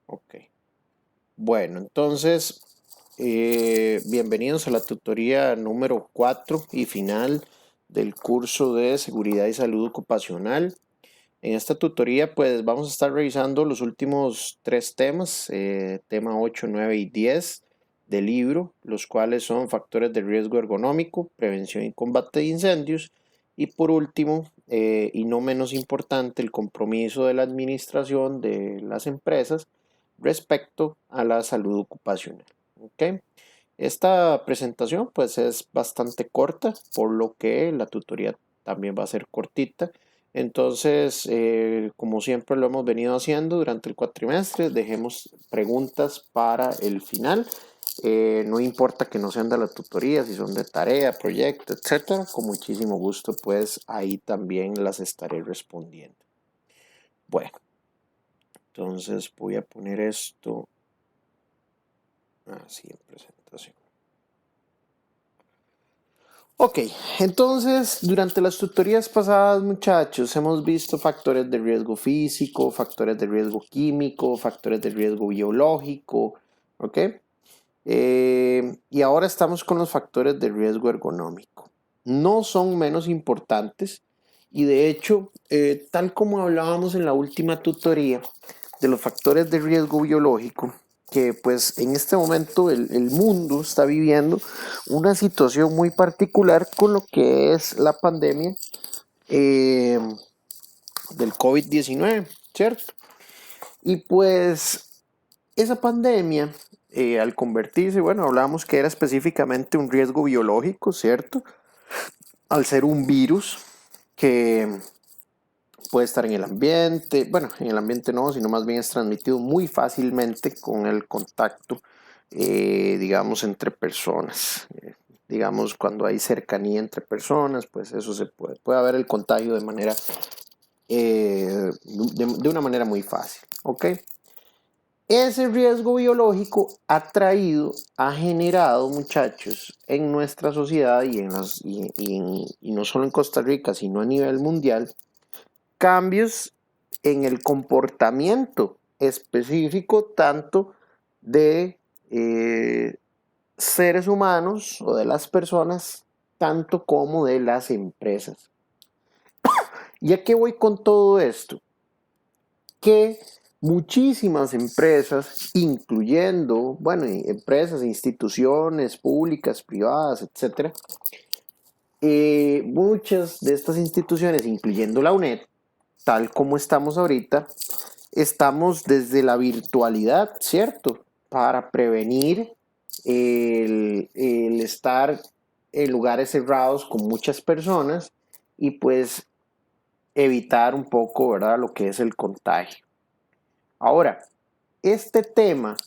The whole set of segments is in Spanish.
Ok. Bueno, entonces, bienvenidos a la tutoría número 4 y final del curso de Seguridad y Salud Ocupacional. En esta tutoría, pues vamos a estar revisando los últimos tres temas, tema 8, 9 y 10 del libro, los cuales son factores de riesgo ergonómico, prevención y combate de incendios, y por último, y no menos importante, el compromiso de la administración de las empresas respecto a la salud ocupacional. ¿Ok? Esta presentación pues es bastante corta, por lo que la tutoría también va a ser cortita. Entonces, como siempre lo hemos venido haciendo durante el cuatrimestre, dejemos preguntas para el final. No importa que no sean de la tutoría, si son de tarea, proyecto, etcétera, con muchísimo gusto, pues ahí también las estaré respondiendo. Bueno, entonces voy a poner esto así en presentación. Ok, entonces durante las tutorías pasadas, muchachos, hemos visto factores de riesgo físico, factores de riesgo químico, factores de riesgo biológico, ¿ok? Y ahora estamos con los factores de riesgo ergonómico. No son menos importantes y de hecho, tal como hablábamos en la última tutoría de los factores de riesgo biológico, que pues en este momento el mundo está viviendo una situación muy particular con lo que es la pandemia eh, del COVID-19, ¿cierto? Y pues esa pandemia, al convertirse, bueno, hablábamos que era específicamente un riesgo biológico, ¿cierto? Al ser un virus que puede estar en el ambiente, bueno, en el ambiente no, sino más bien es transmitido muy fácilmente con el contacto, digamos, entre personas. Digamos, cuando hay cercanía entre personas, pues eso puede haber el contagio de manera, de una manera muy fácil, ¿ok? Ese riesgo biológico ha generado, muchachos, en nuestra sociedad y no solo en Costa Rica, sino a nivel mundial, cambios en el comportamiento específico tanto de seres humanos o de las personas, tanto como de las empresas. ¿Y a qué voy con todo esto? Que muchísimas empresas, incluyendo, bueno, empresas, instituciones públicas, privadas, etcétera, muchas de estas instituciones, incluyendo la UNED, tal como estamos ahorita, estamos desde la virtualidad, ¿cierto? Para prevenir el estar en lugares cerrados con muchas personas y pues evitar un poco, ¿verdad? Lo que es el contagio. Ahora, este tema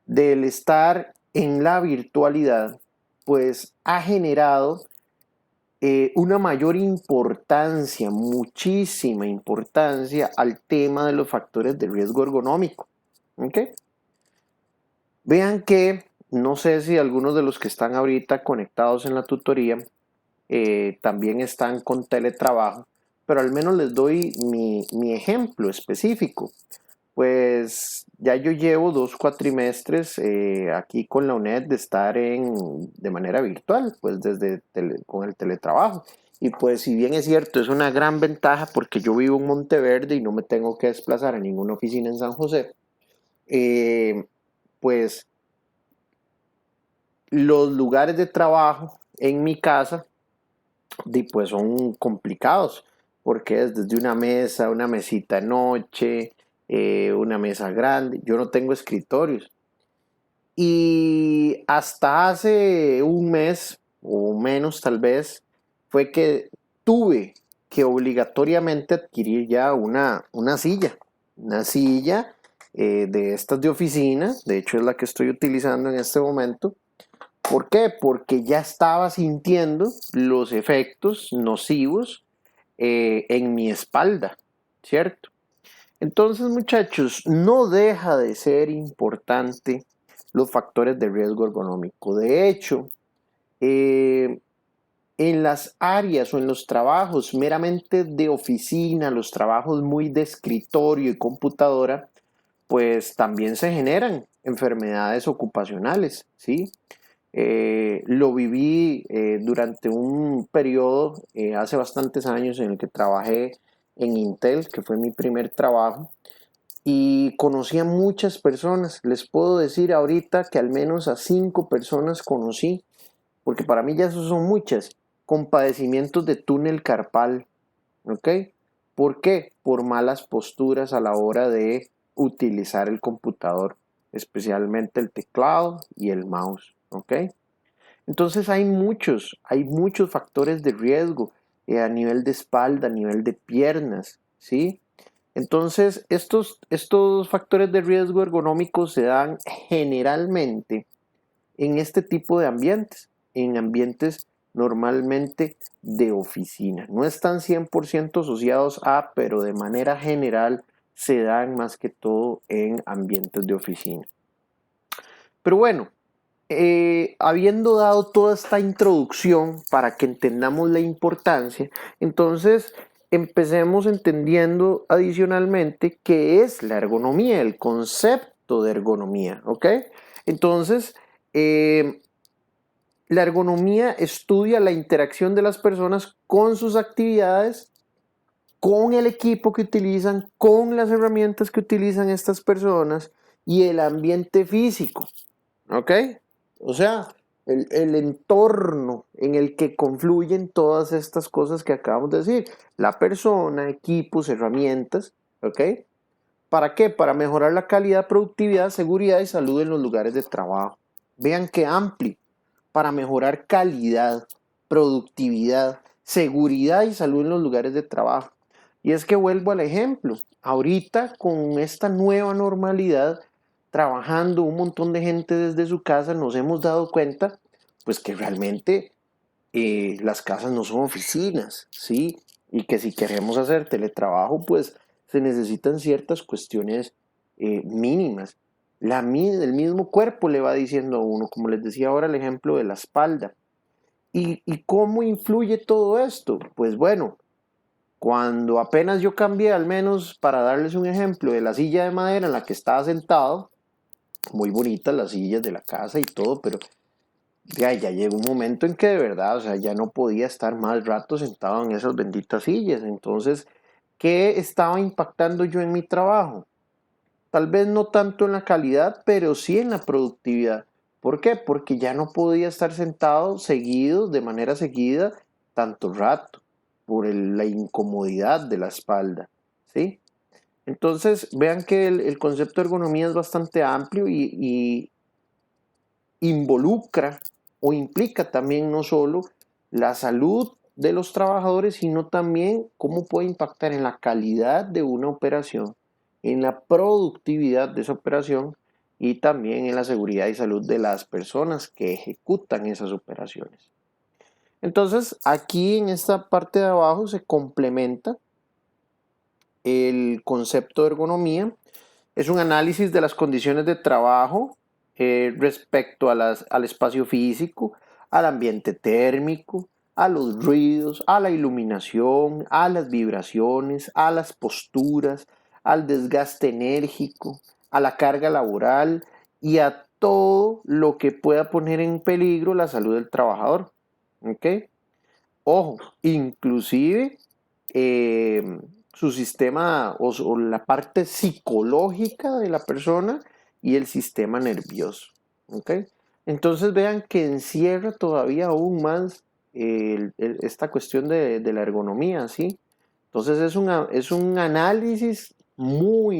del estar en la virtualidad, pues ha generado una mayor importancia, muchísima importancia al tema de los factores de riesgo ergonómico. ¿Ok? Vean que, no sé si algunos de los que están ahorita conectados en la tutoría también están con teletrabajo, pero al menos les doy mi ejemplo específico. Pues ya yo llevo 2 cuatrimestres aquí con la UNED de estar de manera virtual, pues con el teletrabajo. Y pues si bien es cierto, es una gran ventaja porque yo vivo en Monteverde y no me tengo que desplazar a ninguna oficina en San José, eh, pues los lugares de trabajo en mi casa pues son complicados porque es desde una mesa, una mesita de noche, una mesa grande. Yo no tengo escritorios. Y hasta hace un mes o menos tal vez fue que tuve que obligatoriamente adquirir ya una silla de estas de oficina, de hecho es la que estoy utilizando en este momento. ¿Por qué? Porque ya estaba sintiendo los efectos nocivos en mi espalda, ¿cierto? Entonces, muchachos, no deja de ser importante los factores de riesgo ergonómico. De hecho, eh, En las áreas o en los trabajos meramente de oficina, los trabajos muy de escritorio y computadora, pues también se generan enfermedades ocupacionales, ¿sí? Lo viví durante un periodo hace bastantes años en el que trabajé en Intel, que fue mi primer trabajo, y conocí a muchas personas. Les puedo decir ahorita que al menos a 5 personas conocí, porque para mí ya eso son muchas, con padecimientos de túnel carpal, ¿ok? ¿Por qué? Por malas posturas a la hora de utilizar el computador, especialmente el teclado y el mouse, ¿ok? Entonces hay muchos factores de riesgo a nivel de espalda, a nivel de piernas, ¿sí? Entonces, estos factores de riesgo ergonómicos se dan generalmente en este tipo de ambientes, en ambientes normalmente de oficina. No están 100% asociados a, pero de manera general se dan más que todo en ambientes de oficina. Pero bueno, habiendo dado toda esta introducción para que entendamos la importancia, entonces empecemos entendiendo adicionalmente qué es la ergonomía, el concepto de ergonomía, ¿ok? Entonces, la ergonomía estudia la interacción de las personas con sus actividades, con el equipo que utilizan, con las herramientas que utilizan estas personas y el ambiente físico, ¿ok? O sea, el entorno en el que confluyen todas estas cosas que acabamos de decir. La persona, equipos, herramientas, ¿ok? ¿Para qué? Para mejorar la calidad, productividad, seguridad y salud en los lugares de trabajo. Vean qué amplio. Para mejorar calidad, productividad, seguridad y salud en los lugares de trabajo. Y es que vuelvo al ejemplo. Ahorita con esta nueva normalidad, trabajando un montón de gente desde su casa, nos hemos dado cuenta pues que realmente las casas no son oficinas, ¿sí? Y que si queremos hacer teletrabajo, pues se necesitan ciertas cuestiones mínimas. El mismo cuerpo le va diciendo a uno, como les decía ahora el ejemplo de la espalda. ¿Y cómo influye todo esto? Pues bueno, cuando apenas yo cambié, al menos para darles un ejemplo, de la silla de madera en la que estaba sentado, muy bonitas las sillas de la casa y todo, pero ya llegó un momento en que de verdad, o sea, ya no podía estar más rato sentado en esas benditas sillas. Entonces, ¿qué estaba impactando yo en mi trabajo? Tal vez no tanto en la calidad, pero sí en la productividad. ¿Por qué? Porque ya no podía estar sentado seguido, de manera seguida, tanto rato, por la incomodidad de la espalda, ¿sí? Entonces, vean que el concepto de ergonomía es bastante amplio y involucra o implica también no solo la salud de los trabajadores, sino también cómo puede impactar en la calidad de una operación, en la productividad de esa operación y también en la seguridad y salud de las personas que ejecutan esas operaciones. Entonces, aquí en esta parte de abajo se complementa el concepto de ergonomía. Es un análisis de las condiciones de trabajo respecto al espacio físico, al ambiente térmico, a los ruidos, a la iluminación, a las vibraciones, a las posturas, al desgaste enérgico, a la carga laboral y a todo lo que pueda poner en peligro la salud del trabajador. ¿Ok? Ojo, inclusive eh, su sistema o la parte psicológica de la persona y el sistema nervioso. ¿Ok? Entonces vean que encierra todavía aún más esta cuestión de la ergonomía, ¿sí? Entonces es un análisis muy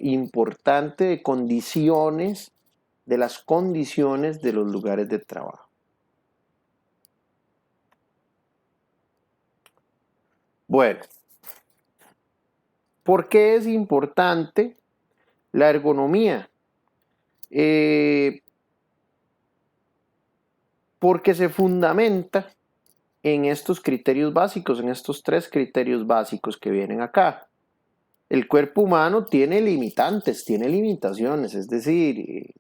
importante de condiciones, de las condiciones de los lugares de trabajo. Bueno, ¿por qué es importante la ergonomía? Eh, Porque se fundamenta en estos criterios básicos, en estos 3 criterios básicos que vienen acá. El cuerpo humano tiene limitantes, tiene limitaciones, es decir,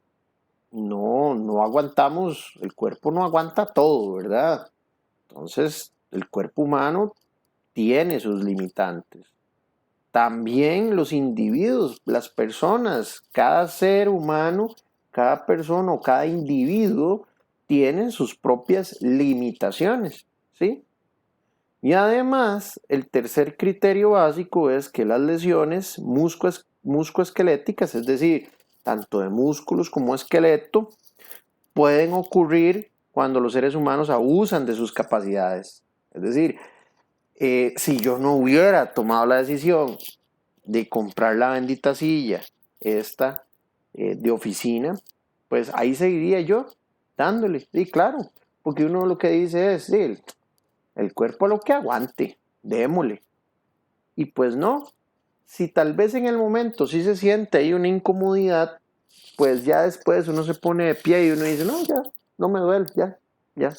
no aguantamos, el cuerpo no aguanta todo, ¿verdad? Entonces, el cuerpo humano tiene sus limitantes. También los individuos, las personas, cada ser humano, cada persona o cada individuo tiene sus propias limitaciones, ¿sí? Y además, el tercer criterio básico es que las lesiones muscoesqueléticas, es decir, tanto de músculos como esqueleto, pueden ocurrir cuando los seres humanos abusan de sus capacidades. Es decir, si yo no hubiera tomado la decisión de comprar la bendita silla, esta de oficina, pues ahí seguiría yo dándole. Y claro, porque uno lo que dice es, sí, el cuerpo lo que aguante, démosle. Y pues no, si tal vez en el momento sí se siente ahí una incomodidad, pues ya después uno se pone de pie y uno dice, no, ya, no me duele, ya, ya.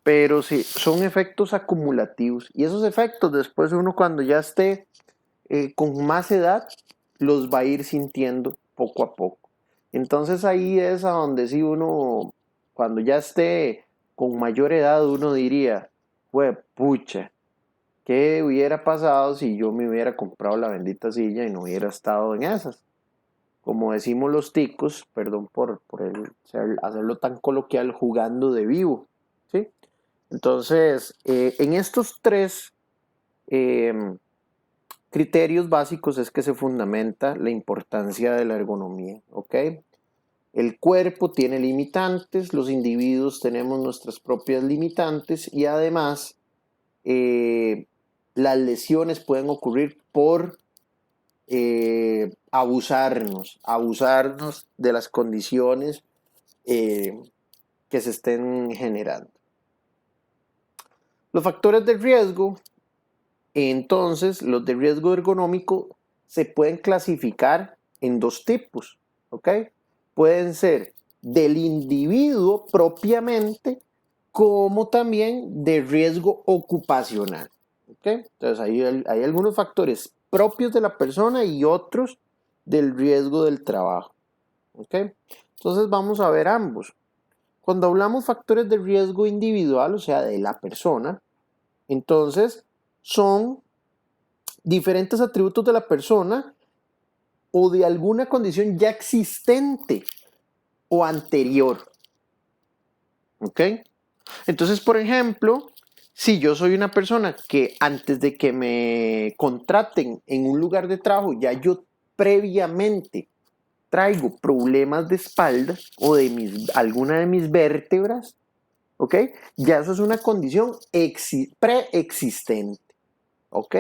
Pero sí, son efectos acumulativos. Y esos efectos después uno cuando ya esté con más edad, los va a ir sintiendo poco a poco. Entonces ahí es a donde sí uno, cuando ya esté con mayor edad, uno diría, pues pucha, ¿qué hubiera pasado si yo me hubiera comprado la bendita silla y no hubiera estado en esas? Como decimos los ticos, perdón por hacerlo tan coloquial, jugando de vivo. ¿Sí? Entonces, en estos tres eh, criterios básicos es que se fundamenta la importancia de la ergonomía. ¿Ok? El cuerpo tiene limitantes, los individuos tenemos nuestras propias limitantes y además eh, las lesiones pueden ocurrir por abusarnos de las condiciones eh, que se estén generando. Los factores de riesgo, entonces, los de riesgo ergonómico se pueden clasificar en dos tipos, ¿ok? Pueden ser del individuo propiamente, como también de riesgo ocupacional, ¿ok? Entonces, hay algunos factores propios de la persona y otros del riesgo del trabajo, ¿ok? Entonces, vamos a ver ambos. Cuando hablamos factores de riesgo individual, o sea, de la persona, entonces son diferentes atributos de la persona o de alguna condición ya existente o anterior. ¿Ok? Entonces, por ejemplo, si yo soy una persona que antes de que me contraten en un lugar de trabajo, ya yo previamente traigo problemas de espalda o de alguna de mis vértebras, ¿ok? Ya eso es una condición preexistente, ¿ok?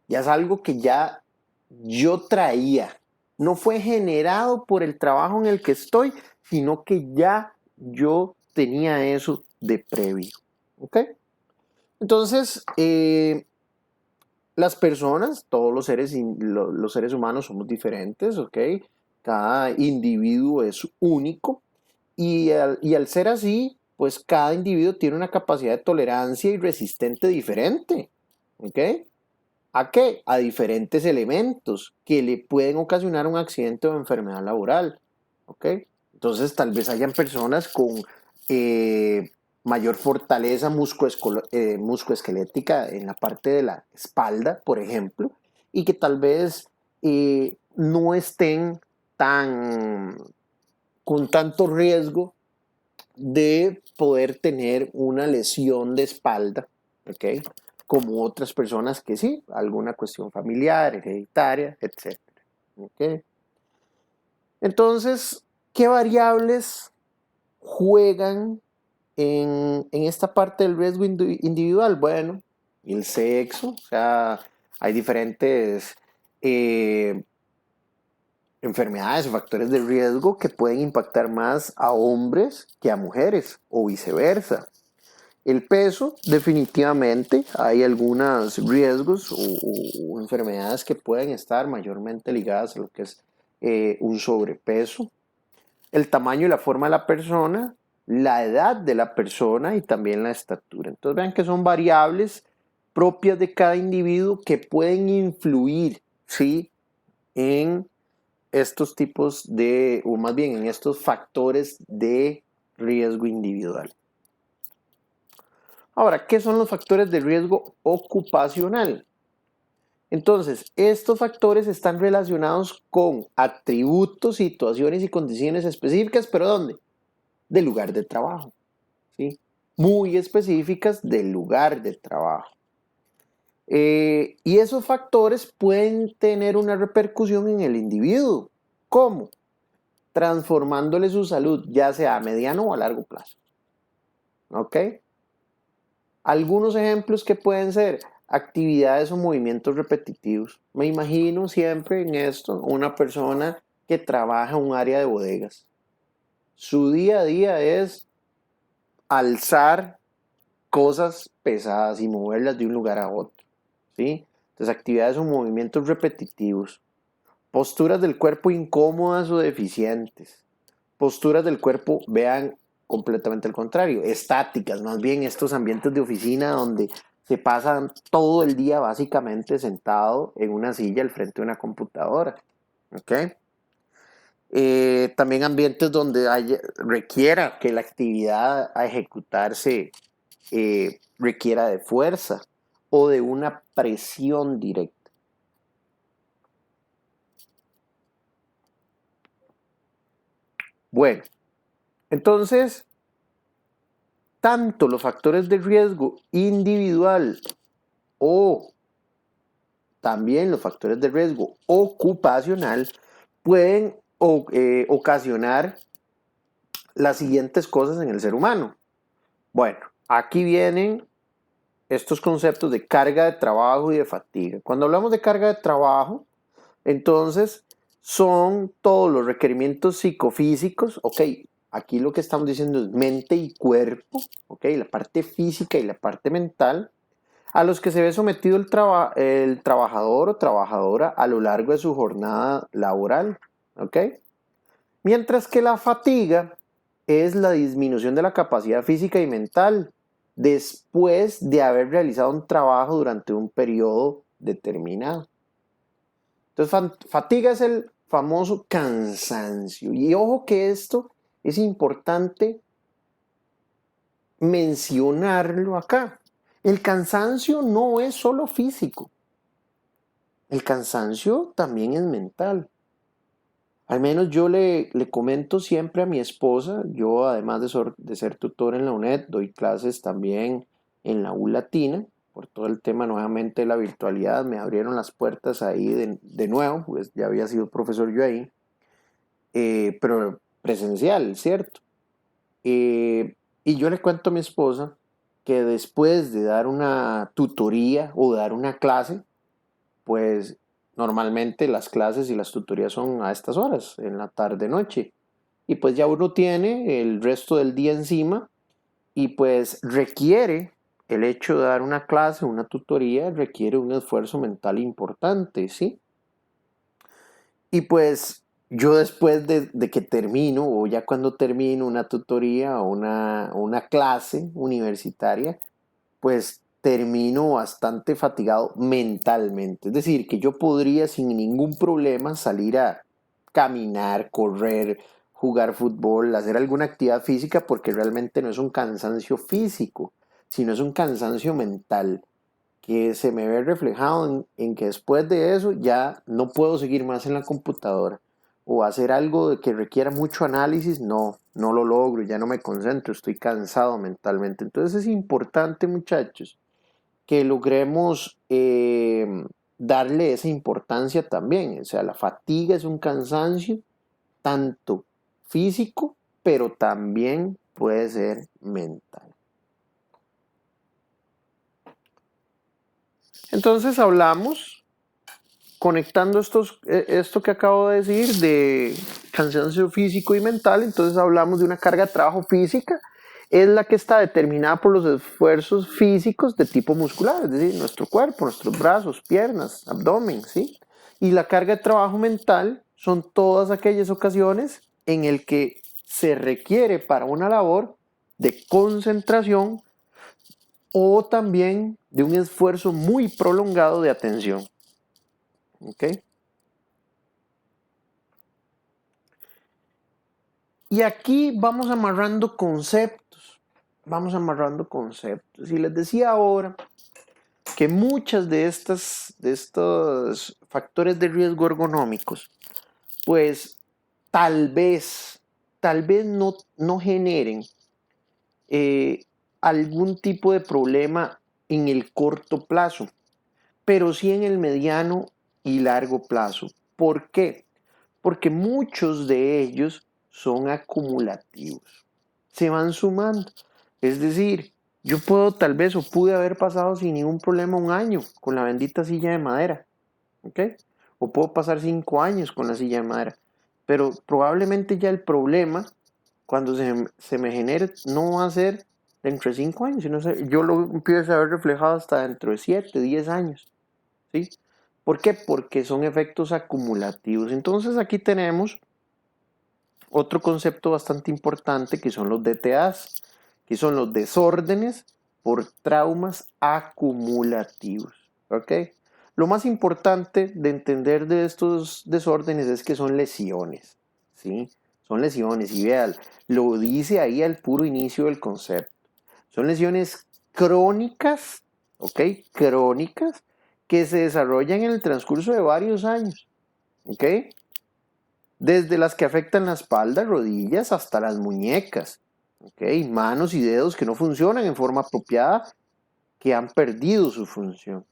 Ya es algo que ya yo traía. No fue generado por el trabajo en el que estoy, sino que ya yo tenía eso de previo. ¿Ok? Entonces, las personas, todos los seres humanos somos diferentes, ¿ok? Cada individuo es único y al ser así, pues cada individuo tiene una capacidad de tolerancia y resistente diferente, ¿ok? ¿A qué? A diferentes elementos que le pueden ocasionar un accidente o enfermedad laboral. ¿Ok? Entonces, tal vez hayan personas con eh, mayor fortaleza muscoesquelética en la parte de la espalda, por ejemplo, y que tal vez no estén tan con tanto riesgo de poder tener una lesión de espalda, ¿ok? Como otras personas que sí, alguna cuestión familiar, hereditaria, etcétera, ¿ok? Entonces, ¿qué variables juegan en esta parte del riesgo individual? Bueno, el sexo, o sea, hay diferentes enfermedades o factores de riesgo que pueden impactar más a hombres que a mujeres o viceversa. El peso, definitivamente, hay algunos riesgos o enfermedades que pueden estar mayormente ligadas a lo que es un sobrepeso. El tamaño y la forma de la persona, la edad de la persona y también la estatura. Entonces vean que son variables propias de cada individuo que pueden influir, ¿sí? En estos tipos de, o más bien en estos factores de riesgo individual. Ahora, ¿qué son los factores de riesgo ocupacional? Entonces, estos factores están relacionados con atributos, situaciones y condiciones específicas, pero ¿dónde? Del lugar de trabajo, ¿sí? Muy específicas del lugar de trabajo. Y esos factores pueden tener una repercusión en el individuo. ¿Cómo? Transformándole su salud, ya sea a mediano o a largo plazo. ¿Ok? Algunos ejemplos que pueden ser actividades o movimientos repetitivos. Me imagino siempre en esto una persona que trabaja en un área de bodegas. Su día a día es alzar cosas pesadas y moverlas de un lugar a otro, ¿sí? Entonces, actividades o movimientos repetitivos. Posturas del cuerpo incómodas o deficientes. Posturas del cuerpo, vean, completamente al contrario, estáticas, más bien estos ambientes de oficina donde se pasan todo el día básicamente sentado en una silla al frente de una computadora. ¿Ok? También ambientes donde requiera que la actividad a ejecutarse requiera de fuerza o de una presión directa. Bueno, entonces, tanto los factores de riesgo individual o también los factores de riesgo ocupacional pueden ocasionar las siguientes cosas en el ser humano. Bueno, aquí vienen estos conceptos de carga de trabajo y de fatiga. Cuando hablamos de carga de trabajo, entonces son todos los requerimientos psicofísicos, ok, aquí lo que estamos diciendo es mente y cuerpo, ok, la parte física y la parte mental, a los que se ve sometido el trabajador o trabajadora a lo largo de su jornada laboral, ok. Mientras que la fatiga es la disminución de la capacidad física y mental después de haber realizado un trabajo durante un periodo determinado. Entonces, fatiga es el famoso cansancio. Y ojo que esto es importante mencionarlo acá. El cansancio no es solo físico. El cansancio también es mental. Al menos yo le comento siempre a mi esposa, yo además de ser tutor en la UNED, doy clases también en la U Latina, por todo el tema nuevamente de la virtualidad, me abrieron las puertas ahí de nuevo, pues ya había sido profesor yo ahí, pero presencial, ¿cierto? Y yo le cuento a mi esposa que después de dar una tutoría o dar una clase, pues normalmente las clases y las tutorías son a estas horas, en la tarde-noche. Y pues ya uno tiene el resto del día encima y pues requiere, el hecho de dar una clase, una tutoría, requiere un esfuerzo mental importante, ¿sí? Y pues yo después de que termino, o ya cuando termino una tutoría o una clase universitaria, pues termino bastante fatigado mentalmente. Es decir, que yo podría sin ningún problema salir a caminar, correr, jugar fútbol, hacer alguna actividad física, porque realmente no es un cansancio físico, sino es un cansancio mental que se me ve reflejado en que después de eso ya no puedo seguir más en la computadora o hacer algo que requiera mucho análisis, no lo logro, ya no me concentro, estoy cansado mentalmente. Entonces es importante, muchachos, que logremos darle esa importancia también. O sea, la fatiga es un cansancio tanto físico, pero también puede ser mental. Entonces hablamos, conectando esto que acabo de decir de cansancio físico y mental, entonces hablamos de una carga de trabajo física, es la que está determinada por los esfuerzos físicos de tipo muscular, es decir, nuestro cuerpo, nuestros brazos, piernas, abdomen, ¿sí? Y la carga de trabajo mental son todas aquellas ocasiones en el que se requiere para una labor de concentración o también de un esfuerzo muy prolongado de atención. ¿Ok? Y aquí vamos amarrando conceptos. Vamos amarrando conceptos. Y les decía ahora que muchas de estos factores de riesgo ergonómicos, pues tal vez, no generen eh, algún tipo de problema en el corto plazo, pero sí en el mediano y largo plazo. ¿Por qué? Porque muchos de ellos son acumulativos, se van sumando. Es decir, yo puedo tal vez o pude haber pasado sin ningún problema un año con la bendita silla de madera, ¿ok? O puedo pasar 5 años con la silla de madera, pero probablemente ya el problema, cuando se me genere, no va a ser dentro de 5 años, sino yo lo empiezo a ver reflejado hasta dentro de 7, 10 años, ¿sí? ¿Por qué? Porque son efectos acumulativos. Entonces aquí tenemos otro concepto bastante importante que son los DTAs, que son los desórdenes por traumas acumulativos. ¿Ok? Lo más importante de entender de estos desórdenes es que son lesiones. ¿Sí? Son lesiones. Y vean, lo dice ahí al puro inicio del concepto. Son lesiones crónicas, ¿ok? Crónicas que se desarrollan en el transcurso de varios años. ¿Ok? Desde las que afectan la espalda, rodillas, hasta las muñecas, ¿ok? Manos y dedos que no funcionan en forma apropiada, que han perdido su función.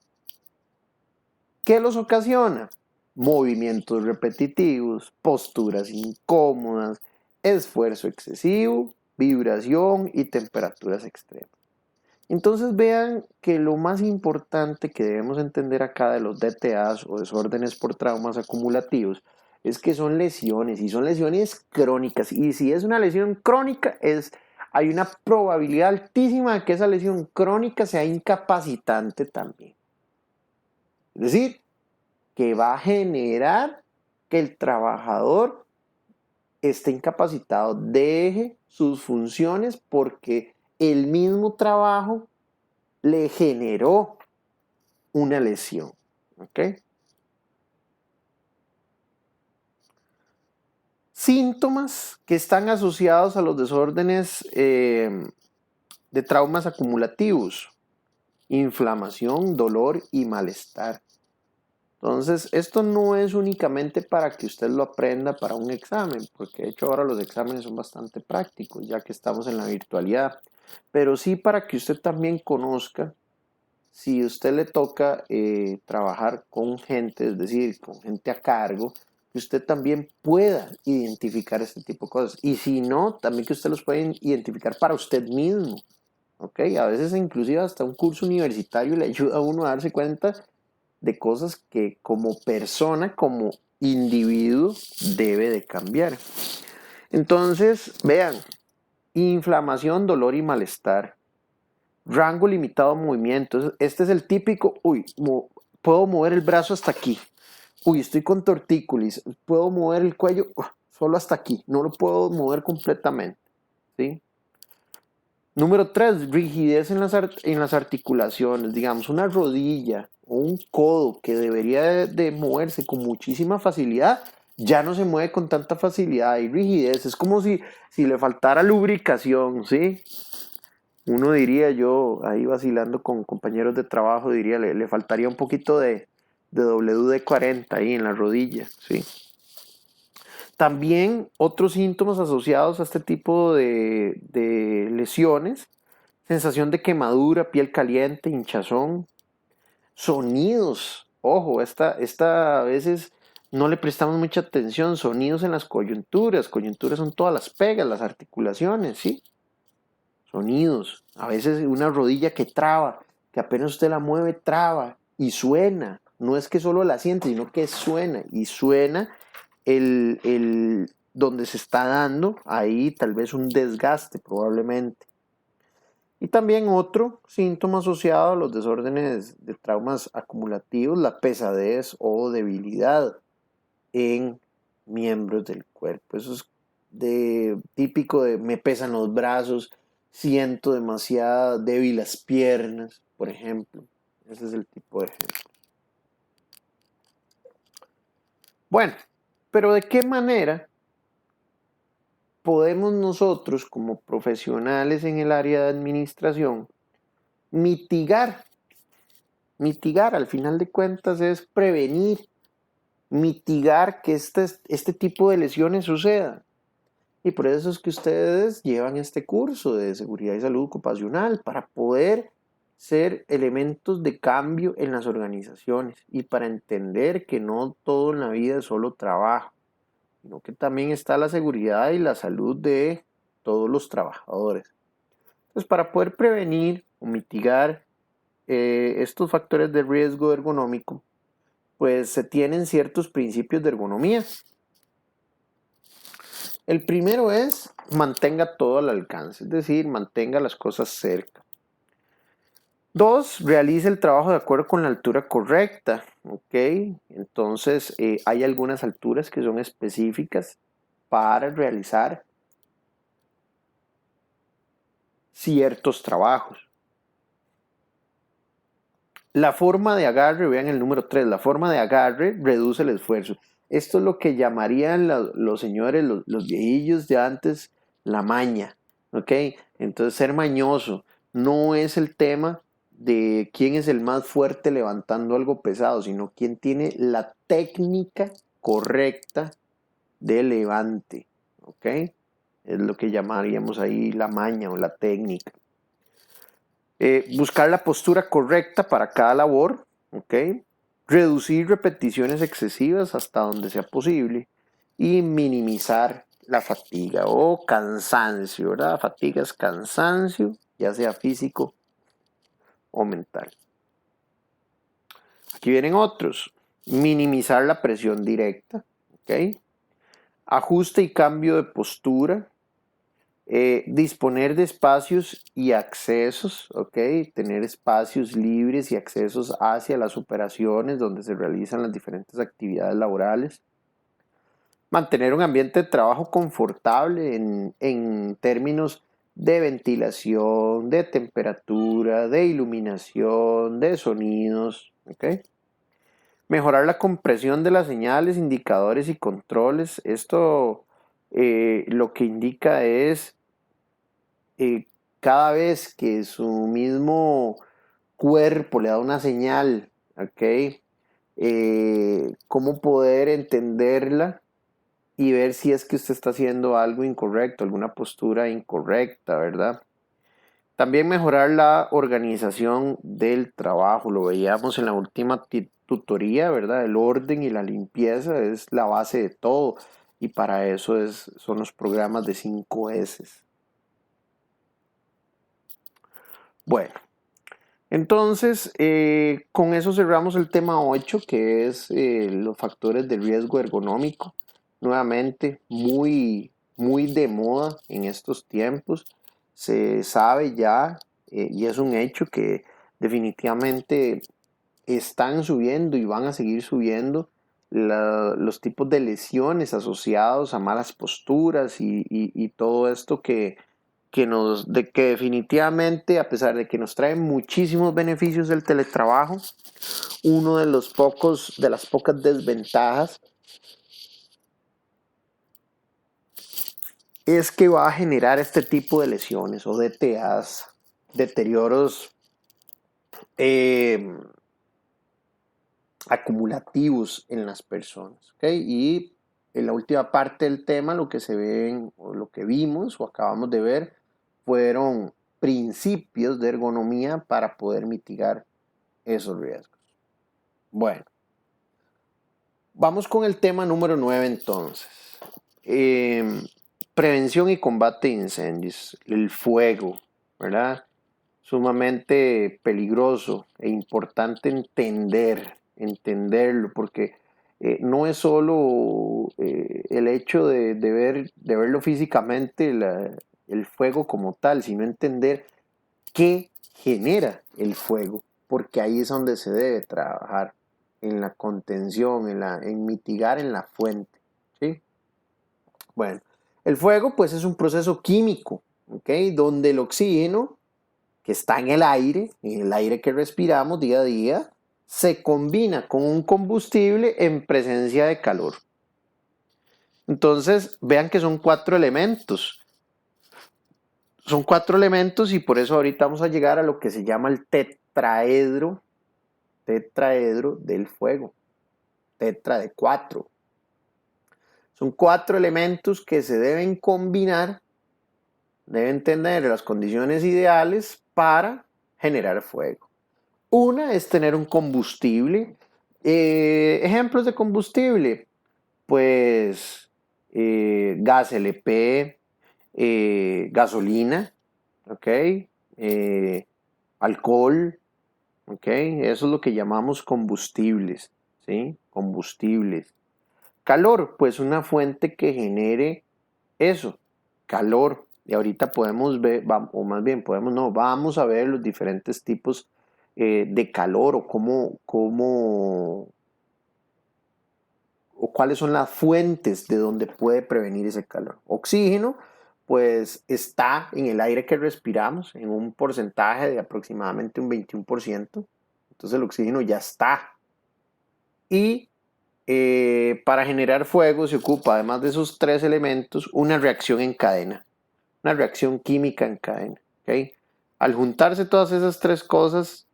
¿Qué los ocasiona? Movimientos repetitivos, posturas incómodas, esfuerzo excesivo, vibración y temperaturas extremas. Entonces vean que lo más importante que debemos entender acá de los DTAs o desórdenes por traumas acumulativos es que son lesiones y son lesiones crónicas. Y si es una lesión crónica, hay una probabilidad altísima de que esa lesión crónica sea incapacitante también. Es decir, que va a generar que el trabajador esté incapacitado, deje sus funciones porque el mismo trabajo le generó una lesión. ¿Ok? Síntomas que están asociados a los desórdenes de traumas acumulativos: inflamación, dolor y malestar. Entonces, esto no es únicamente para que usted lo aprenda para un examen, porque de hecho ahora los exámenes son bastante prácticos, ya que estamos en la virtualidad, pero sí para que usted también conozca si usted le toca trabajar con gente, es decir, con gente a cargo, que usted también pueda identificar este tipo de cosas. Y si no, también que usted los pueda identificar para usted mismo. ¿Ok? A veces inclusive hasta un curso universitario le ayuda a uno a darse cuenta de cosas que como persona, como individuo, debe de cambiar. Entonces, vean, inflamación, dolor y malestar. Rango limitado de movimiento. Este es el típico, puedo mover el brazo hasta aquí. Uy, estoy con tortícolis. Puedo mover el cuello solo hasta aquí. No lo puedo mover completamente. ¿Sí? Número 3, rigidez en las articulaciones. Digamos, una rodilla o un codo que debería de moverse con muchísima facilidad, ya no se mueve con tanta facilidad. Hay rigidez. Es como si le faltara lubricación, ¿sí? Uno diría, yo ahí vacilando con compañeros de trabajo, diría, le faltaría un poquito de WD-40 ahí en la rodilla, ¿sí? También otros síntomas asociados a este tipo de lesiones: sensación de quemadura, piel caliente, hinchazón, sonidos. Ojo, esta a veces no le prestamos mucha atención. Sonidos en las coyunturas. Coyunturas son todas las pegas, las articulaciones, ¿sí? Sonidos. A veces una rodilla que traba, que apenas usted la mueve, traba y suena. No es que solo la siente, sino que suena. Y suena donde se está dando ahí tal vez un desgaste probablemente. Y también otro síntoma asociado a los desórdenes de traumas acumulativos: la pesadez o debilidad en miembros del cuerpo. Eso es típico de me pesan los brazos, siento demasiado débil las piernas, por ejemplo. Ese es el tipo de ejemplo. Bueno, pero ¿de qué manera podemos nosotros como profesionales en el área de administración mitigar. Mitigar, al final de cuentas, es prevenir, mitigar que este tipo de lesiones sucedan. Y por eso es que ustedes llevan este curso de seguridad y salud ocupacional, para poder ser elementos de cambio en las organizaciones y para entender que no todo en la vida es solo trabajo, sino que también está la seguridad y la salud de todos los trabajadores. Entonces, para poder prevenir o mitigar estos factores de riesgo ergonómico, pues se tienen ciertos principios de ergonomía. El primero es mantenga todo al alcance, es decir, mantenga las cosas cerca. 2, realice el trabajo de acuerdo con la altura correcta, ¿ok? Entonces, hay algunas alturas que son específicas para realizar ciertos trabajos. La forma de agarre, vean el número 3, la forma de agarre reduce el esfuerzo. Esto es lo que llamarían los señores, los viejillos de antes, la maña, ¿ok? Entonces, ser mañoso no es el tema de quién es el más fuerte levantando algo pesado, sino quién tiene la técnica correcta de levante, ¿ok? Es lo que llamaríamos ahí la maña o la técnica. Buscar la postura correcta para cada labor, ¿ok? Reducir repeticiones excesivas hasta donde sea posible y minimizar la fatiga o cansancio, ¿verdad? Fatiga es cansancio, ya sea físico o mental. Aquí vienen otros. Minimizar la presión directa, ¿ok? Ajuste y cambio de postura. Disponer de espacios y accesos, ¿ok? Tener espacios libres y accesos hacia las operaciones donde se realizan las diferentes actividades laborales. Mantener un ambiente de trabajo confortable en términos de ventilación, de temperatura, de iluminación, de sonidos, ¿ok? Mejorar la compresión de las señales, indicadores y controles. Esto lo que indica es cada vez que su mismo cuerpo le da una señal, ¿ok? Cómo poder entenderla y ver si es que usted está haciendo algo incorrecto, alguna postura incorrecta, ¿verdad? También mejorar la organización del trabajo, lo veíamos en la última tutoría, ¿verdad? El orden y la limpieza es la base de todo y para eso son los programas de 5S. Bueno, entonces con eso cerramos el tema 8, que es los factores de riesgo ergonómico. Nuevamente, muy de moda en estos tiempos. Se sabe ya, y es un hecho, que definitivamente están subiendo y van a seguir subiendo los tipos de lesiones asociados a malas posturas y todo esto que definitivamente, a pesar de que nos trae muchísimos beneficios del teletrabajo, uno de las pocas desventajas es que va a generar este tipo de lesiones o DTAs, deterioros acumulativos en las personas, ¿ok? Y en la última parte del tema lo que se ven o lo que vimos o acabamos de ver fueron principios de ergonomía para poder mitigar esos riesgos. Bueno, vamos con el tema número 9 entonces. Prevención y combate de incendios, el fuego, ¿verdad? Sumamente peligroso e importante entenderlo, porque no es solo el hecho de verlo físicamente, el fuego como tal, sino entender qué genera el fuego, porque ahí es donde se debe trabajar, en la contención, en mitigar en la fuente, ¿sí? Bueno, el fuego pues es un proceso químico, ¿ok? Donde el oxígeno que está en el aire que respiramos día a día, se combina con un combustible en presencia de calor. Entonces, vean que son 4 elementos. Son 4 elementos y por eso ahorita vamos a llegar a lo que se llama el tetraedro del fuego. Tetra de 4. Son 4 elementos que se deben combinar, deben tener las condiciones ideales para generar fuego. Una es tener un combustible. Ejemplos de combustible, pues gas LP, gasolina, ¿ok? Alcohol, ¿ok? Eso es lo que llamamos combustibles, ¿sí? Combustibles. Calor, pues una fuente que genere eso, calor. Y ahorita podemos ver, o más bien podemos, no, vamos a ver los diferentes tipos de calor o o cuáles son las fuentes de donde puede prevenir ese calor. Oxígeno, pues está en el aire que respiramos, en un porcentaje de aproximadamente un 21%. Entonces el oxígeno ya está. Y para generar fuego se ocupa, además de esos 3 elementos, una reacción en cadena, una reacción química en cadena. ¿Okay? Al juntarse todas esas 3 cosas,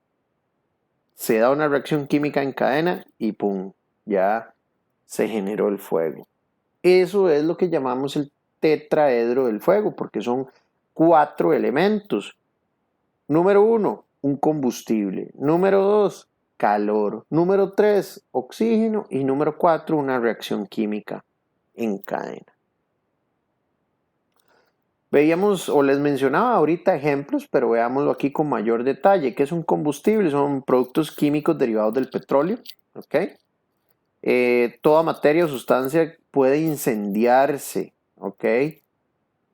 se da una reacción química en cadena y ¡pum! Ya se generó el fuego. Eso es lo que llamamos el tetraedro del fuego, porque son 4 elementos. Número 1, un combustible. Número 2, calor. Número 3, oxígeno. Y número 4, una reacción química en cadena. Veíamos o les mencionaba ahorita ejemplos, pero veámoslo aquí con mayor detalle. ¿Qué es un combustible? Son productos químicos derivados del petróleo. ¿Ok? Toda materia o sustancia puede incendiarse, ¿ok?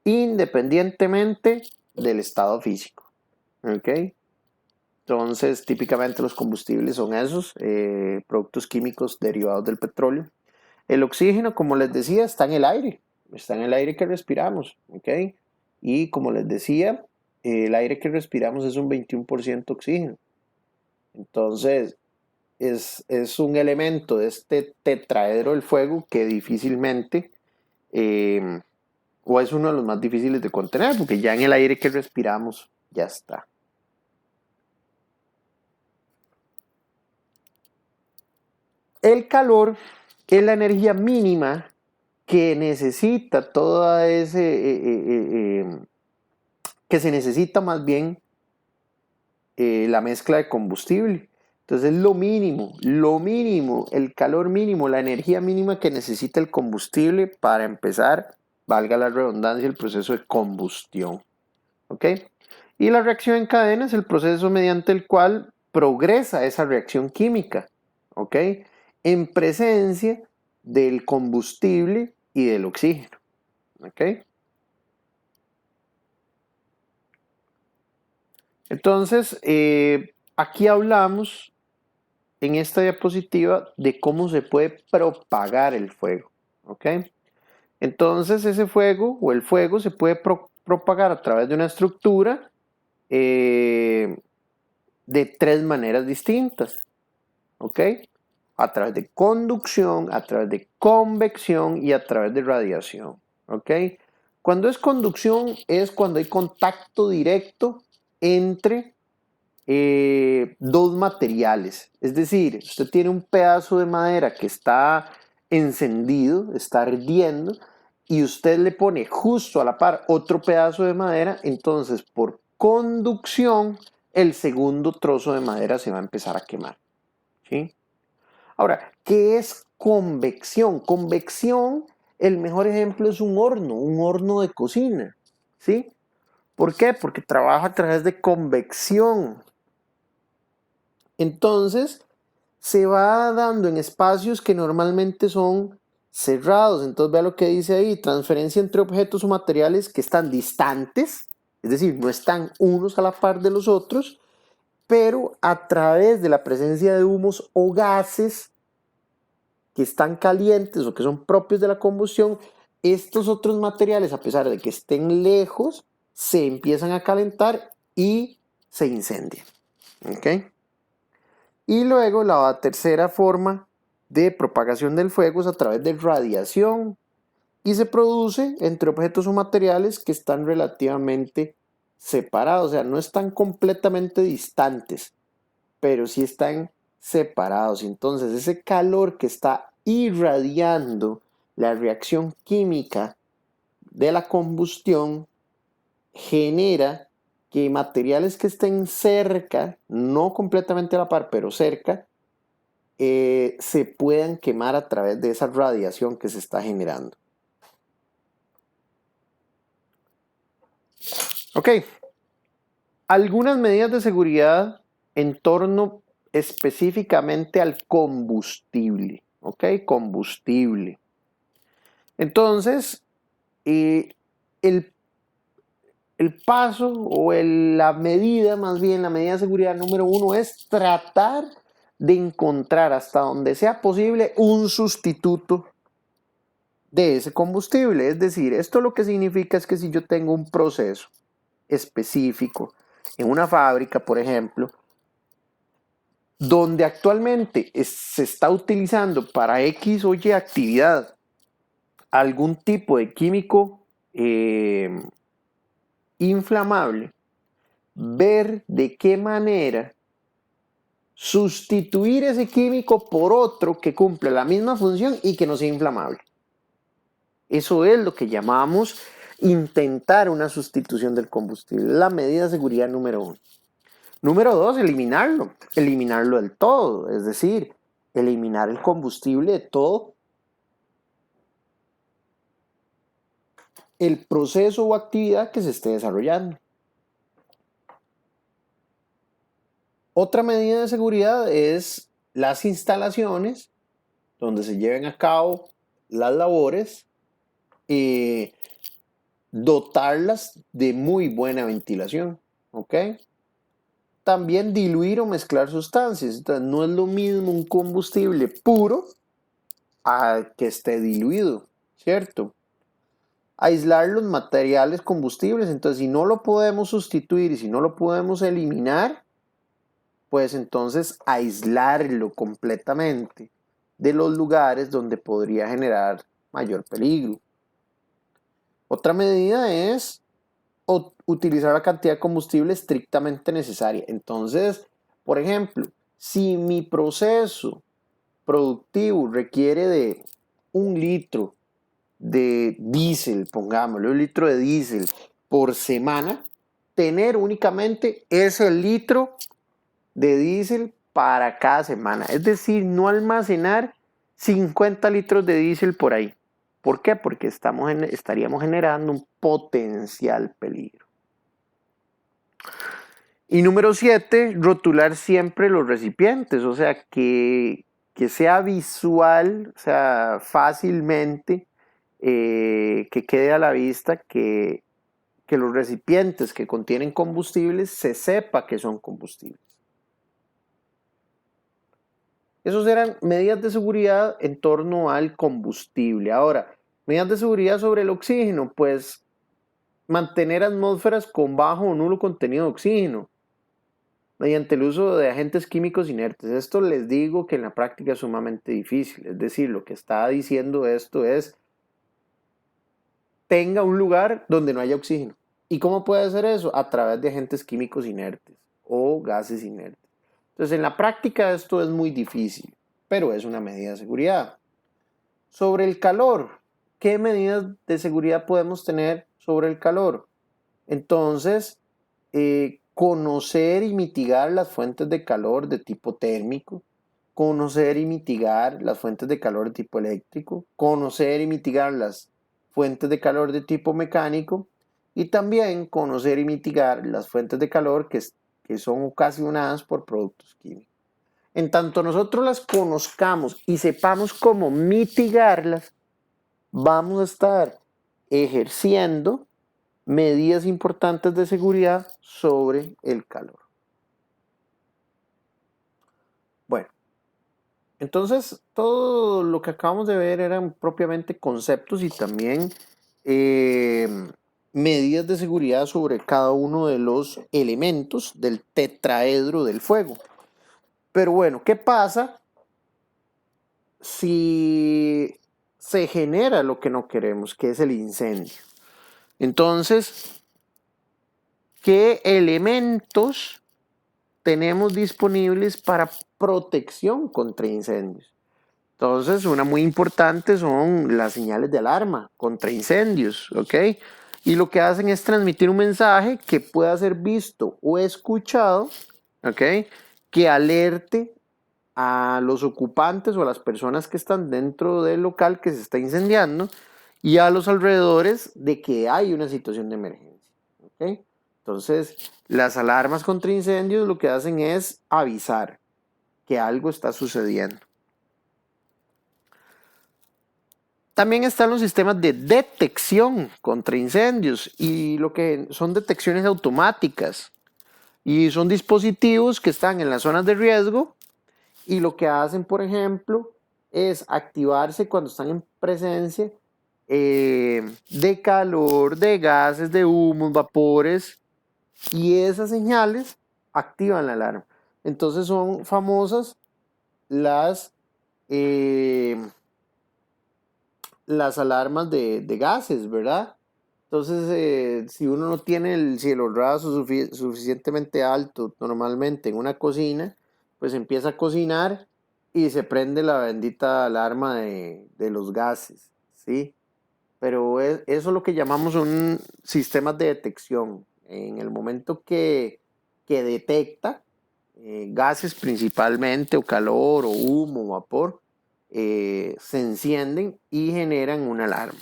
Independientemente del estado físico, ¿ok? Entonces, típicamente los combustibles son esos, productos químicos derivados del petróleo. El oxígeno, como les decía, está en el aire que respiramos, ¿ok? Y como les decía, el aire que respiramos es un 21% oxígeno. Entonces, es un elemento de este tetraedro del fuego que difícilmente, o es uno de los más difíciles de contener, porque ya en el aire que respiramos ya está. El calor es la energía mínima que necesita toda que se necesita más bien la mezcla de combustible. Entonces lo mínimo, el calor mínimo, la energía mínima que necesita el combustible para empezar, valga la redundancia, el proceso de combustión. ¿Ok? Y la reacción en cadena es el proceso mediante el cual progresa esa reacción química. ¿Ok? En presencia del combustible y del oxígeno. ¿Ok? Entonces, aquí hablamos en esta diapositiva de cómo se puede propagar el fuego. ¿Ok? Entonces ese fuego o el fuego se puede propagar a través de una estructura de 3 maneras distintas. ¿Ok? A través de conducción, a través de convección y a través de radiación. ¿Ok? Cuando es conducción es cuando hay contacto directo entre 2 materiales. Es decir, usted tiene un pedazo de madera que está encendido, está ardiendo, y usted le pone justo a la par otro pedazo de madera, entonces por conducción el segundo trozo de madera se va a empezar a quemar. ¿Sí? Ahora, ¿qué es convección? Convección, el mejor ejemplo es un horno de cocina. ¿Sí? ¿Por qué? Porque trabaja a través de convección. Entonces, se va dando en espacios que normalmente son cerrados. Entonces, vea lo que dice ahí, transferencia entre objetos o materiales que están distantes, es decir, no están unos a la par de los otros, pero a través de la presencia de humos o gases que están calientes o que son propios de la combustión, estos otros materiales, a pesar de que estén lejos, se empiezan a calentar y se incendian. ¿Ok? Y luego la tercera forma de propagación del fuego es a través de radiación. y se produce entre objetos o materiales que están relativamente separados, o sea, no están completamente distantes, pero sí están separados. Entonces, ese calor que está irradiando la reacción química de la combustión genera que materiales que estén cerca, no completamente a la par, pero cerca, se puedan quemar a través de esa radiación que se está generando. Ok, algunas medidas de seguridad en torno específicamente al combustible. Ok, combustible. Entonces, el, el paso o la medida, más bien la medida de seguridad número uno es tratar de encontrar hasta donde sea posible un sustituto de ese combustible. Es decir, esto lo que significa es que si yo tengo un proceso específico en una fábrica, por ejemplo, donde actualmente se está utilizando para X o Y actividad algún tipo de químico inflamable, ver de qué manera sustituir ese químico por otro que cumple la misma función y que no sea inflamable. Eso es lo que llamamos intentar una sustitución del combustible, la medida de seguridad número uno. Número dos, eliminarlo del todo, es decir, eliminar el combustible de todo el proceso o actividad que se esté desarrollando. Otra medida de seguridad es las instalaciones donde se lleven a cabo las labores, dotarlas de muy buena ventilación, ¿ok? También diluir o mezclar sustancias. Entonces, no es lo mismo un combustible puro a que esté diluido, ¿cierto? Aislar los materiales combustibles. Entonces, si no lo podemos sustituir y si no lo podemos eliminar, pues entonces aislarlo completamente de los lugares donde podría generar mayor peligro. Otra medida es utilizar la cantidad de combustible estrictamente necesaria. Entonces, por ejemplo, si mi proceso productivo requiere de 1 litro de diésel, pongámosle 1 litro de diésel por semana, tener únicamente ese litro de diésel para cada semana. Es decir, no almacenar 50 litros de diésel por ahí. ¿Por qué? Porque estaríamos generando un potencial peligro. Y número 7, rotular siempre los recipientes, o sea, que sea visual, o sea, fácilmente, que quede a la vista que los recipientes que contienen combustibles se sepa que son combustibles. Esas eran medidas de seguridad en torno al combustible. Ahora, medidas de seguridad sobre el oxígeno, pues mantener atmósferas con bajo o nulo contenido de oxígeno mediante el uso de agentes químicos inertes. Esto les digo que en la práctica es sumamente difícil. Es decir, lo que está diciendo esto es tenga un lugar donde no haya oxígeno. ¿Y cómo puede hacer eso? A través de agentes químicos inertes o gases inertes. Entonces, en la práctica esto es muy difícil, pero es una medida de seguridad. Sobre el calor, ¿qué medidas de seguridad podemos tener sobre el calor? Entonces, conocer y mitigar las fuentes de calor de tipo térmico, conocer y mitigar las fuentes de calor de tipo eléctrico, conocer y mitigar las fuentes de calor de tipo mecánico y también conocer y mitigar las fuentes de calor que son ocasionadas por productos químicos. En tanto nosotros las conozcamos y sepamos cómo mitigarlas, vamos a estar ejerciendo medidas importantes de seguridad sobre el calor. Bueno, entonces todo lo que acabamos de ver eran propiamente conceptos y también medidas de seguridad sobre cada uno de los elementos del tetraedro del fuego. Pero bueno, ¿qué pasa si se genera lo que no queremos, que es el incendio. Entonces, ¿qué elementos tenemos disponibles para protección contra incendios? Entonces, una muy importante son las señales de alarma contra incendios, ¿ok? Y lo que hacen es transmitir un mensaje que pueda ser visto o escuchado, ¿ok? Que alerte a los ocupantes o a las personas que están dentro del local que se está incendiando y a los alrededores de que hay una situación de emergencia, ¿ok? Entonces, las alarmas contra incendios lo que hacen es avisar que algo está sucediendo. También están los sistemas de detección contra incendios y lo que son detecciones automáticas y son dispositivos que están en las zonas de riesgo y lo que hacen, por ejemplo, es activarse cuando están en presencia de calor, de gases, de humos, vapores y esas señales activan la alarma. Entonces son famosas las eh, las alarmas de gases, ¿verdad? Entonces, si uno no tiene el cielo raso suficientemente alto normalmente en una cocina, pues empieza a cocinar y se prende la bendita alarma de los gases, ¿sí? Pero eso es lo que llamamos un sistema de detección. En el momento que detecta gases principalmente, o calor, o humo, o vapor, se encienden y generan una alarma.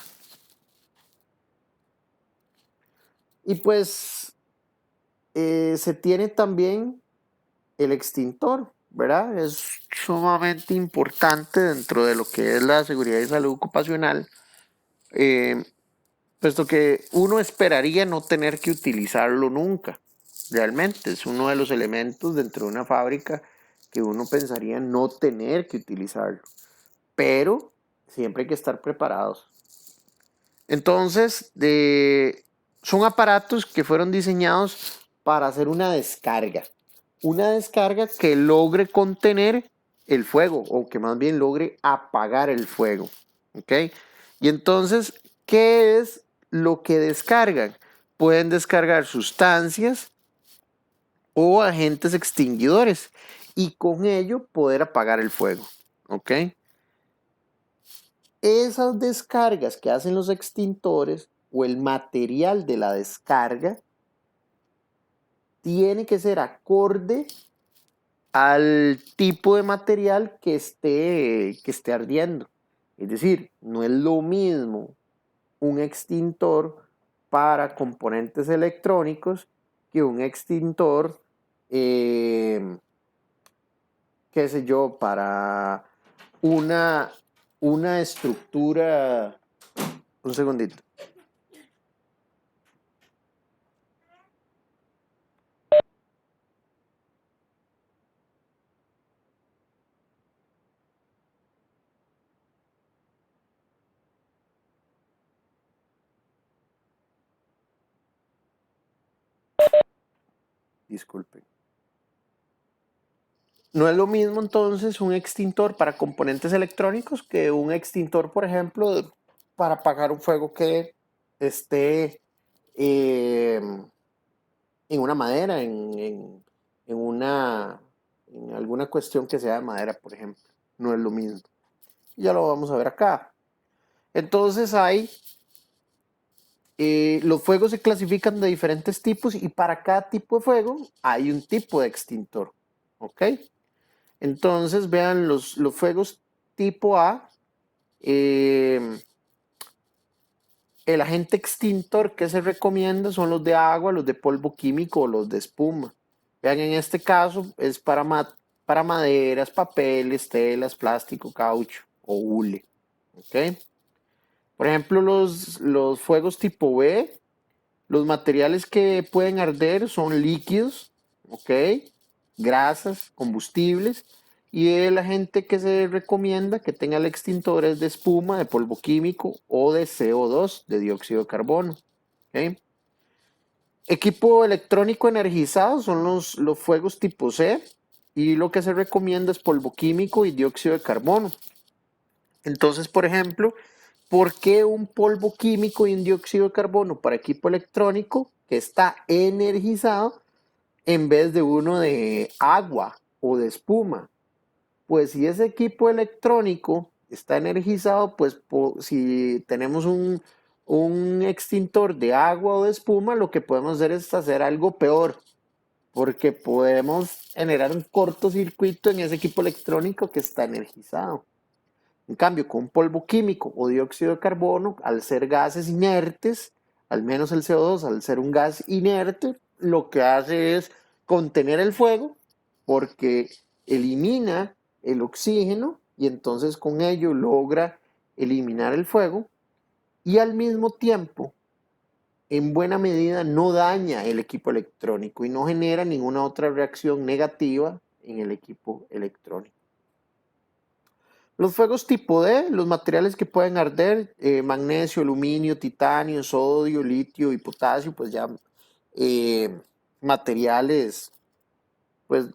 Y pues se tiene también el extintor, ¿verdad? Es sumamente importante dentro de lo que es la seguridad y salud ocupacional, eh, puesto que uno esperaría no tener que utilizarlo nunca. Realmente es uno de los elementos dentro de una fábrica que uno pensaría no tener que utilizarlo, pero siempre hay que estar preparados. Entonces, son aparatos que fueron diseñados para hacer una descarga que logre contener el fuego o que más bien logre apagar el fuego, ¿ok? Y entonces, ¿qué es lo que descargan? Pueden descargar sustancias o agentes extinguidores y con ello poder apagar el fuego, ¿ok? Esas descargas que hacen los extintores o el material de la descarga tiene que ser acorde al tipo de material que esté ardiendo. Es decir, no es lo mismo un extintor para componentes electrónicos que un extintor, qué sé yo, para una, una estructura. Un segundito. Disculpen. No es lo mismo entonces un extintor para componentes electrónicos que un extintor, por ejemplo, para apagar un fuego que esté eh, en una madera, en una, en alguna cuestión que sea de madera, por ejemplo. No es lo mismo. Ya lo vamos a ver acá. Entonces los fuegos se clasifican de diferentes tipos y para cada tipo de fuego hay un tipo de extintor. ¿Ok? Entonces, vean los fuegos tipo A, eh, el agente extintor que se recomienda son los de agua, los de polvo químico o los de espuma. Vean, en este caso es para maderas, papeles, telas, plástico, caucho o hule. ¿Ok? Por ejemplo, los fuegos tipo B, los materiales que pueden arder son líquidos, ¿ok? Grasas, combustibles. Y el agente que se recomienda que tenga el extintor es de espuma, de polvo químico o de CO2, de dióxido de carbono. ¿Ok? Equipo electrónico energizado son los fuegos tipo C y lo que se recomienda es polvo químico y dióxido de carbono. Entonces, por ejemplo, ¿por qué un polvo químico y un dióxido de carbono para equipo electrónico que está energizado en vez de uno de agua o de espuma? Pues si ese equipo electrónico está energizado, pues si tenemos un extintor de agua o de espuma, lo que podemos hacer es hacer algo peor, porque podemos generar un cortocircuito en ese equipo electrónico que está energizado. En cambio, con polvo químico o dióxido de carbono, al ser gases inertes, al menos el CO2, al ser un gas inerte, lo que hace es contener el fuego porque elimina el oxígeno y entonces con ello logra eliminar el fuego y al mismo tiempo, en buena medida, no daña el equipo electrónico y no genera ninguna otra reacción negativa en el equipo electrónico. Los fuegos tipo D, los materiales que pueden arder, magnesio, aluminio, titanio, sodio, litio y potasio, pues ya eh, materiales pues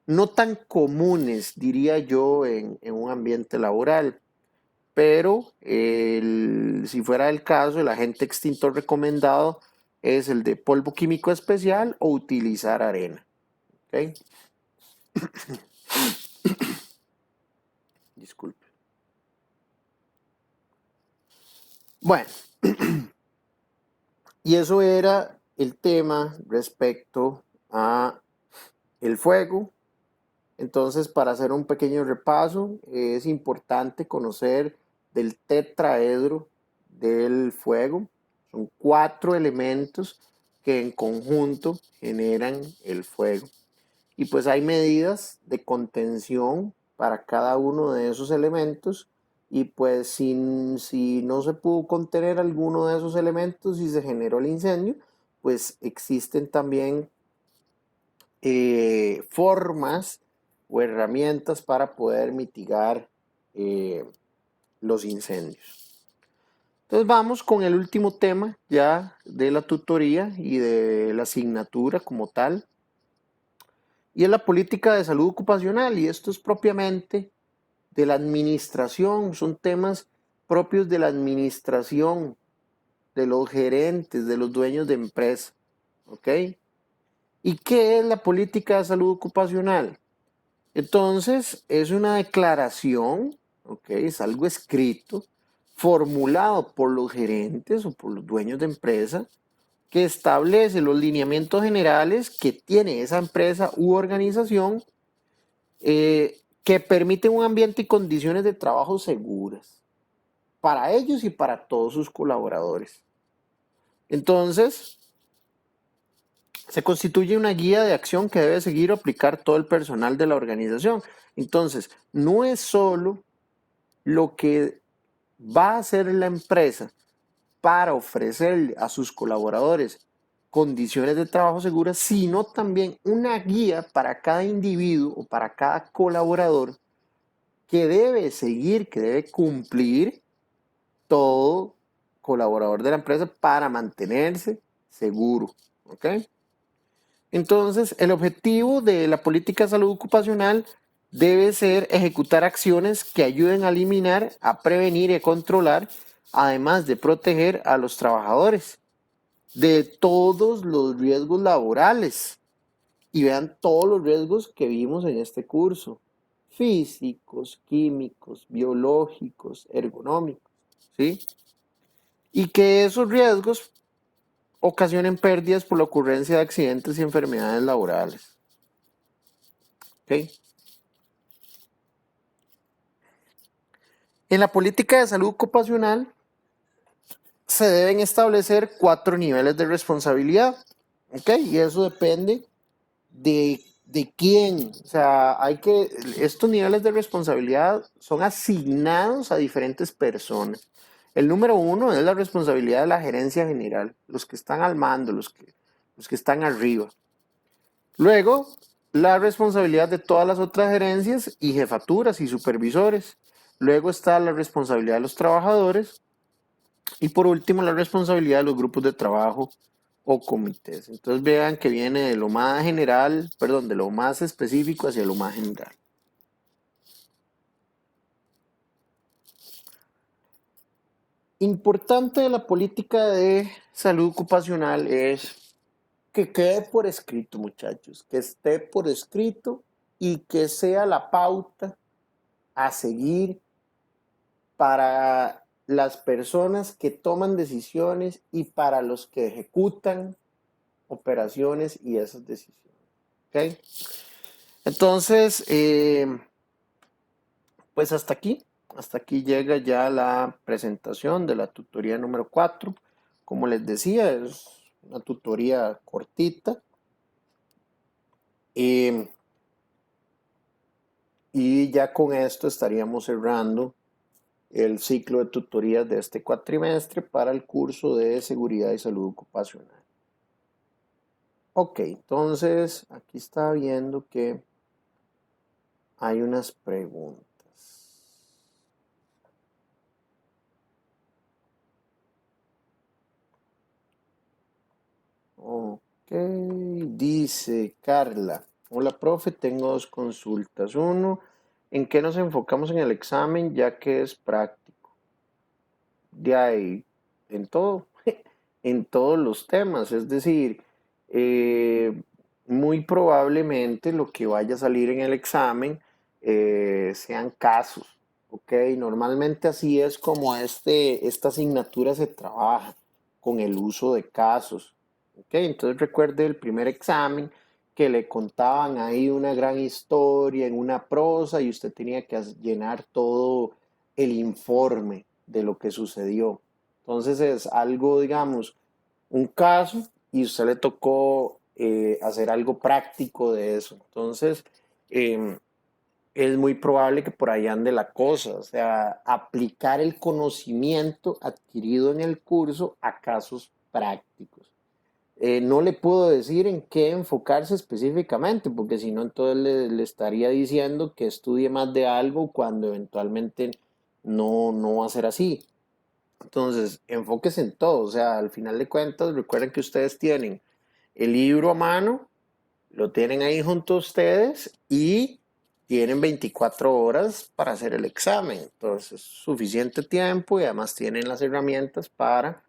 no tan comunes, diría yo, en un ambiente laboral. Pero si fuera el caso, el agente extintor recomendado es el de polvo químico especial o utilizar arena. ¿Ok? Disculpe. Bueno, y eso era el tema respecto a el fuego. Entonces, para hacer un pequeño repaso, es importante conocer del tetraedro del fuego. Son 4 elementos que en conjunto generan el fuego. Y pues hay medidas de contención para cada uno de esos elementos. Y pues si no se pudo contener alguno de esos elementos y se generó el incendio, pues existen también formas o herramientas para poder mitigar eh, los incendios. Entonces vamos con el último tema ya de la tutoría y de la asignatura como tal, y es la política de salud ocupacional, y esto es propiamente de la administración, son temas propios de la administración, de los gerentes, de los dueños de empresa, ¿ok? ¿Y qué es la política de salud ocupacional? Entonces, es una declaración, ¿ok? Es algo escrito, formulado por los gerentes o por los dueños de empresa, que establece los lineamientos generales que tiene esa empresa u organización que permiten un ambiente y condiciones de trabajo seguras para ellos y para todos sus colaboradores. Entonces, se constituye una guía de acción que debe seguir o aplicar todo el personal de la organización. Entonces, no es solo lo que va a hacer la empresa para ofrecerle a sus colaboradores condiciones de trabajo seguras, sino también una guía para cada individuo o para cada colaborador que debe seguir, que debe cumplir todo colaborador de la empresa para mantenerse seguro. ¿Ok? Entonces, el objetivo de la política de salud ocupacional debe ser ejecutar acciones que ayuden a eliminar, a prevenir y a controlar, además de proteger a los trabajadores de todos los riesgos laborales. Y vean todos los riesgos que vimos en este curso: físicos, químicos, biológicos, ergonómicos, ¿sí? Y que esos riesgos ocasionen pérdidas por la ocurrencia de accidentes y enfermedades laborales. ¿Ok? En la política de salud ocupacional se deben establecer 4 niveles de responsabilidad. ¿Ok? Y eso depende de quién. O sea, estos niveles de responsabilidad son asignados a diferentes personas. El número 1 es la responsabilidad de la gerencia general, los que están al mando, los que están arriba. Luego, la responsabilidad de todas las otras gerencias y jefaturas y supervisores. Luego está la responsabilidad de los trabajadores. Y por último, la responsabilidad de los grupos de trabajo o comités. Entonces vean que viene de lo más general, perdón, de lo más específico hacia lo más general. Importante de la política de salud ocupacional es que quede por escrito, muchachos, que esté por escrito y que sea la pauta a seguir para las personas que toman decisiones y para los que ejecutan operaciones y esas decisiones. ¿Ok? Entonces, pues hasta aquí llega ya la presentación de la tutoría número 4. Como les decía, es una tutoría cortita. Eh, y ya con esto estaríamos cerrando el ciclo de tutorías de este cuatrimestre para el curso de seguridad y salud ocupacional. Ok, entonces aquí está viendo que hay unas preguntas. Ok, dice Carla. Hola, profe, tengo dos consultas. Uno, ¿en qué nos enfocamos en el examen ya que es práctico? De ahí, en todo, en todos los temas. Es decir, eh, muy probablemente lo que vaya a salir en el examen sean casos. ¿Ok? Normalmente así es como esta asignatura se trabaja con el uso de casos. ¿Ok? Entonces recuerde el primer examen que le contaban ahí una gran historia en una prosa y usted tenía que llenar todo el informe de lo que sucedió. Entonces es algo, digamos, un caso y usted le tocó hacer algo práctico de eso. Entonces, eh, es muy probable que por ahí ande la cosa, o sea, aplicar el conocimiento adquirido en el curso a casos prácticos. No le puedo decir en qué enfocarse específicamente, porque si no, entonces le estaría diciendo que estudie más de algo cuando eventualmente no va a ser así. Entonces, enfóquese en todo, o sea, al final de cuentas, recuerden que ustedes tienen el libro a mano, lo tienen ahí junto a ustedes y tienen 24 horas para hacer el examen. Entonces, suficiente tiempo y además tienen las herramientas para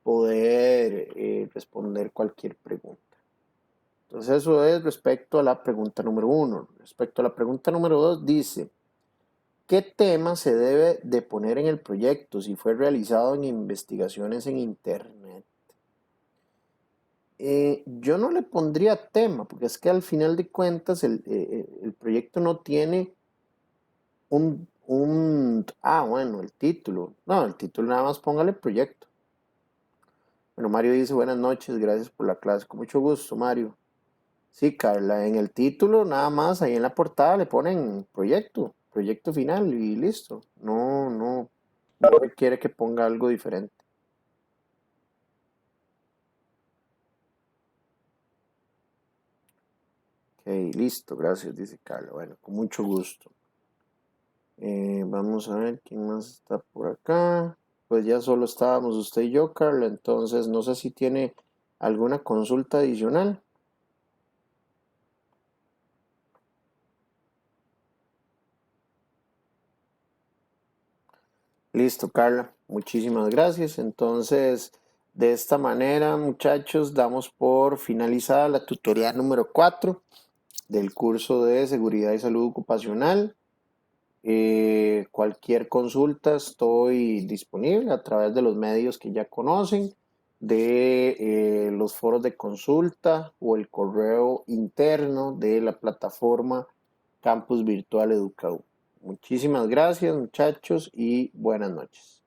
poder responder cualquier pregunta. Entonces, eso es respecto a la pregunta número uno. Respecto a la pregunta número dos, dice, ¿qué tema se debe de poner en el proyecto si fue realizado en investigaciones en Internet? Yo no le pondría tema, porque es que al final de cuentas el proyecto no tiene bueno, el título. No, el título nada más póngale proyecto. Bueno, Mario dice buenas noches, gracias por la clase. Con mucho gusto, Mario. Sí, Carla, en el título nada más, ahí en la portada le ponen proyecto, proyecto final y listo. No requiere que ponga algo diferente. Ok, listo, gracias, dice Carla. Bueno, con mucho gusto. Vamos a ver quién más está por acá. Pues ya solo estábamos usted y yo, Carla. Entonces no sé si tiene alguna consulta adicional. Listo, Carla. Muchísimas gracias. Entonces, de esta manera, muchachos, damos por finalizada la tutoría número 4 del curso de Seguridad y Salud Ocupacional. Cualquier consulta estoy disponible a través de los medios que ya conocen, de los foros de consulta o el correo interno de la plataforma Campus Virtual Educadu. Muchísimas gracias, muchachos, y buenas noches.